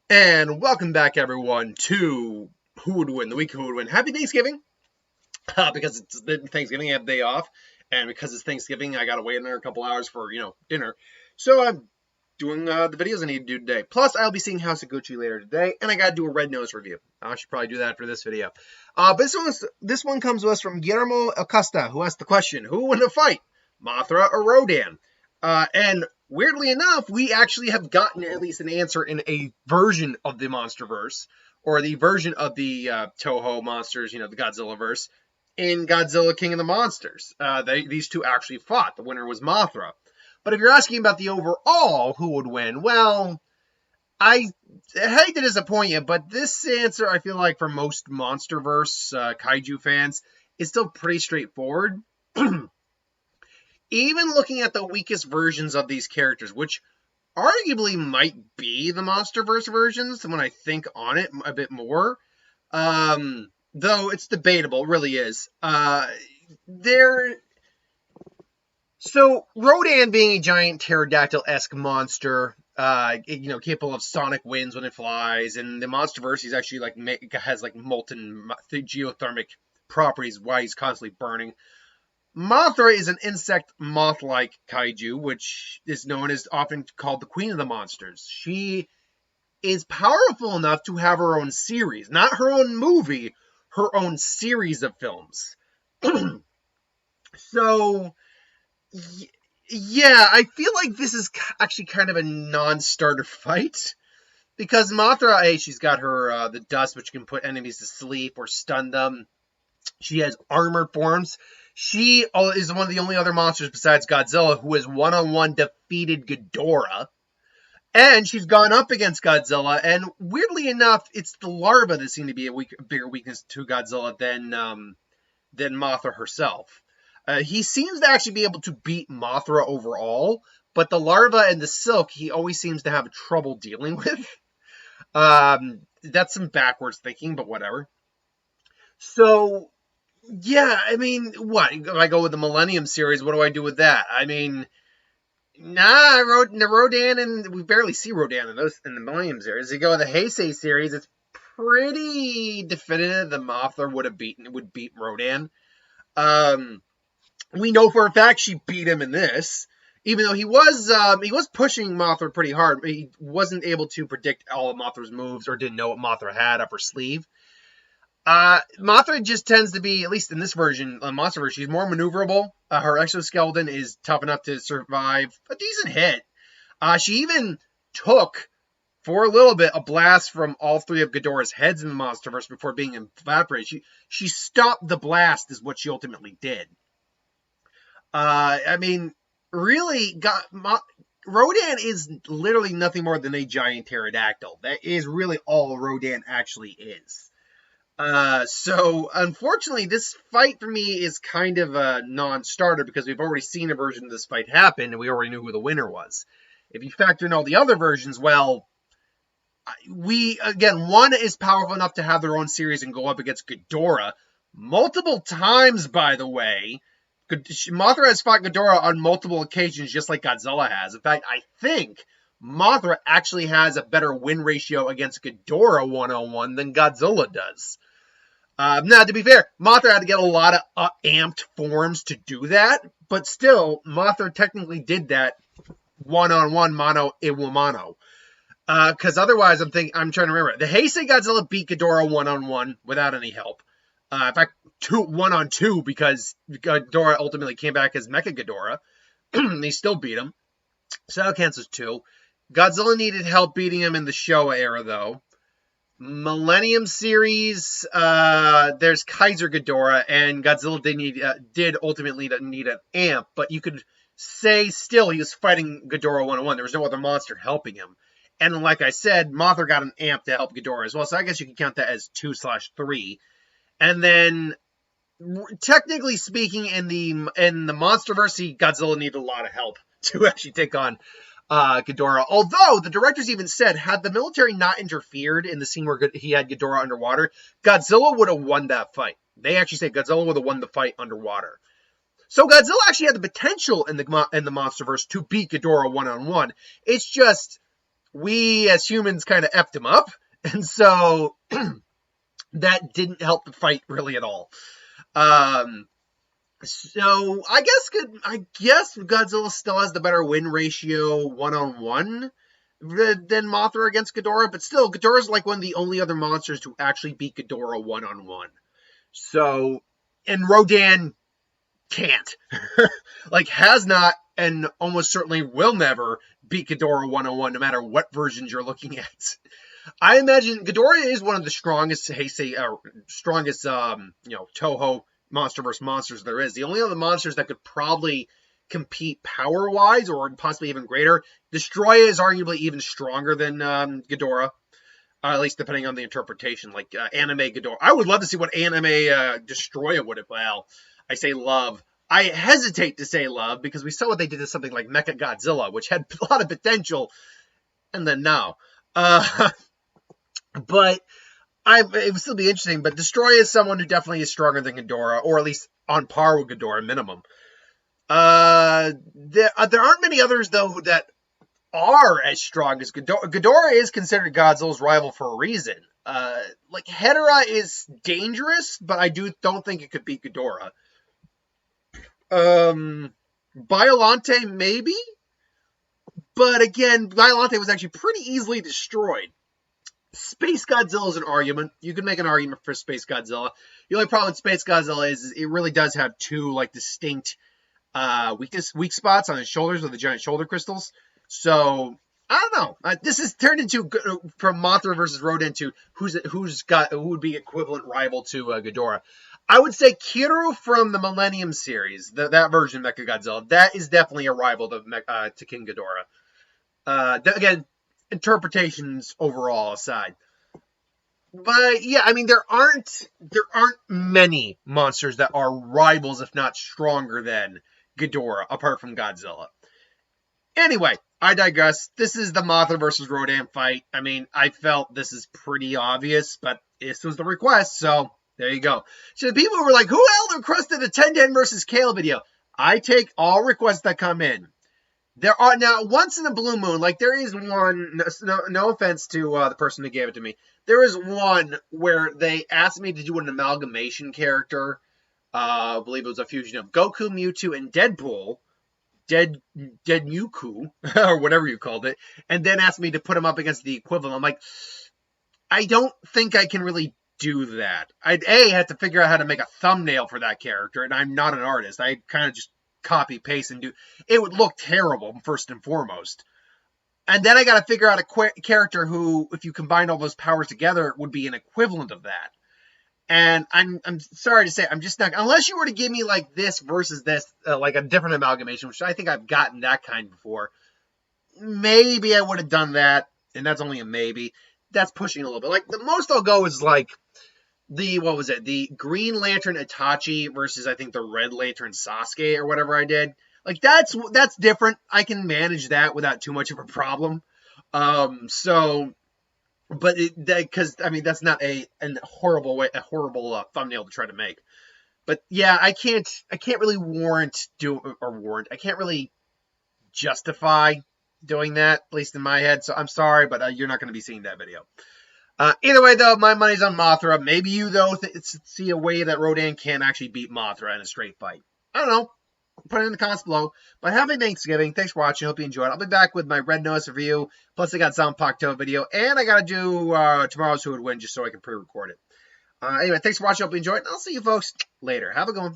And welcome back, everyone, to Who Would Win, the week Who Would Win. Happy Thanksgiving! Because it's Thanksgiving, I have day off. And because it's Thanksgiving, I gotta wait another couple hours for, dinner. So I'm doing the videos I need to do today. Plus, I'll be seeing House of Gucci later today, and I gotta do a Red Nose review. I should probably do that for this video. But this one comes to us from Guillermo Acosta, who asked the question, who would win a fight, Mothra or Rodan? And weirdly enough, we actually have gotten at least an answer in a version of the MonsterVerse, or the version of the Toho monsters, the Godzilla-verse, in Godzilla King of the Monsters. These two actually fought. The winner was Mothra. But if you're asking about the overall who would win, well, I hate to disappoint you, but this answer, I feel like for most MonsterVerse kaiju fans, is still pretty straightforward. Even looking at the weakest versions of these characters, which arguably might be the MonsterVerse versions when I think on it a bit more, though it's debatable, it really is. So Rodan being a giant pterodactyl-esque monster, capable of sonic winds when it flies, and the MonsterVerse he's actually has molten geothermic properties while he's constantly burning. Mothra is an insect moth-like kaiju, which is known as often called the queen of the monsters. She is powerful enough to have her own series, not her own movie, her own series of films. So, yeah, I feel like this is actually kind of a non-starter fight. Because Mothra, she's got her, the dust, which can put enemies to sleep or stun them. She has armored forms. She is one of the only other monsters besides Godzilla who has one-on-one defeated Ghidorah. And she's gone up against Godzilla, and weirdly enough, it's the larva that seem to be a bigger weakness to Godzilla than Mothra herself. He seems to actually be able to beat Mothra overall, but the larva and the silk, he always seems to have trouble dealing with. That's some backwards thinking, but whatever. So, yeah, I mean, what? If I go with the Millennium series, what do I do with that? I mean, Rodan, and we barely see Rodan in the Millennium series. You go with the Heisei series, it's pretty definitive that Mothra would beat Rodan. We know for a fact she beat him in this, even though he was pushing Mothra pretty hard, but he wasn't able to predict all of Mothra's moves or didn't know what Mothra had up her sleeve. Mothra just tends to be, at least in this version, MonsterVerse, she's more maneuverable. Her exoskeleton is tough enough to survive a decent hit. She even took, for a little bit, a blast from all three of Ghidorah's heads in the MonsterVerse before being evaporated. She stopped the blast, is what she ultimately did. I mean, really, Rodan is literally nothing more than a giant pterodactyl. That is really all Rodan actually is. So, unfortunately, this fight for me is kind of a non-starter because we've already seen a version of this fight happen and we already knew who the winner was. If you factor in all the other versions, well, one is powerful enough to have their own series and go up against Ghidorah multiple times, by the way. Mothra has fought Ghidorah on multiple occasions, just like Godzilla has. In fact, I think Mothra actually has a better win ratio against Ghidorah one-on-one than Godzilla does. Now, to be fair, Mothra had to get a lot of amped forms to do that, but still, Mothra technically did that one-on-one, mano a mano. Because otherwise, I'm trying to remember. The Heisei Godzilla beat Ghidorah one-on-one without any help. In fact, 1-on-2 because Ghidorah ultimately came back as Mecha Ghidorah. They still beat him. So that cancels 2. Godzilla needed help beating him in the Showa era, though. Millennium series, there's Kaiser Ghidorah, and Godzilla did ultimately need an amp, but you could say still he was fighting Ghidorah one-on-one. There was no other monster helping him. And like I said, Mothra got an amp to help Ghidorah as well, so I guess you can count that as 2/3. And then, technically speaking, in the MonsterVerse, Godzilla needed a lot of help to actually take on Ghidorah. Although, the directors even said, had the military not interfered in the scene where he had Ghidorah underwater, Godzilla would have won that fight. They actually say Godzilla would have won the fight underwater. So Godzilla actually had the potential in the MonsterVerse to beat Ghidorah one-on-one. It's just, we as humans kind of effed him up, and so that didn't help the fight really at all. So I guess Godzilla still has the better win ratio 1-on-1 than Mothra against Ghidorah, but still, Ghidorah's like one of the only other monsters to actually beat Ghidorah 1-on-1. So, and Rodan can't. Like, has not, and almost certainly will never beat Ghidorah 1-on-1, no matter what versions you're looking at. I imagine Ghidorah is one of the strongest, Toho monster versus monsters there is. The only other monsters that could probably compete power-wise, or possibly even greater, Destroya is arguably even stronger than Ghidorah. At least depending on the interpretation, like anime Ghidorah. I would love to see what anime Destroya would have. Well, I say love. I hesitate to say love because we saw what they did to something like Mecha Godzilla, which had a lot of potential, and then now. But it would still be interesting. But Destroya is someone who definitely is stronger than Ghidorah, or at least on par with Ghidorah, minimum. There aren't many others though that are as strong as Ghidorah. Ghidorah is considered Godzilla's rival for a reason. Like Hedorah is dangerous, but I don't think it could beat Ghidorah. Biollante maybe, but again, Biollante was actually pretty easily destroyed. Space Godzilla is an argument. You could make an argument for Space Godzilla. The only problem with Space Godzilla is it really does have two like distinct weak spots on his shoulders with the giant shoulder crystals. So I don't know. This is turned into from Mothra versus Rodan to who would be equivalent rival to Ghidorah. I would say Kiru from the Millennium series, that version of Mechagodzilla. That is definitely a rival to King Ghidorah. Again, interpretations overall aside. But yeah, I mean there aren't many monsters that are rivals, if not stronger than Ghidorah, apart from Godzilla. Anyway, I digress. This is the Mothra versus Rodan fight. I mean, I felt this is pretty obvious, but this was the request, so there you go. So the people were like, who else requested a 10-10 versus Kale video? I take all requests that come in. There are now, once in a blue moon, like there is one, no offense to the person who gave it to me, there is one where they asked me to do an amalgamation character. I believe it was a fusion of Goku, Mewtwo, and Deadpool. Deadnuku, or whatever you called it, and then asked me to put him up against the equivalent. I'm like, I don't think I can really do that. I'd have to figure out how to make a thumbnail for that character, and I'm not an artist. I kind of just copy, paste, and do. It would look terrible, first and foremost. And then I got to figure out a character who, if you combine all those powers together, would be an equivalent of that. And I'm sorry to say, I'm just not, unless you were to give me like this versus this, like a different amalgamation, which I think I've gotten that kind before, maybe I would have done that, and that's only a maybe. That's pushing a little bit. Like, the most I'll go is like the Green Lantern Itachi versus, I think, the Red Lantern Sasuke or whatever I did. Like, that's different. I can manage that without too much of a problem. But because I mean that's not a horrible thumbnail to try to make. But yeah, I can't really I can't really justify doing that, at least in my head. So I'm sorry, but you're not going to be seeing that video. Either way, though, my money's on Mothra. Maybe you though see a way that Rodan can actually beat Mothra in a straight fight. I don't know. Put it in the comments below. But happy Thanksgiving. Thanks for watching. Hope you enjoyed. I'll be back with my Red Notice review. Plus, I got Zanpakuto video. And I got to do tomorrow's Who Would Win just so I can pre-record it. Anyway, thanks for watching. Hope you enjoyed. And I'll see you folks later. Have a good one.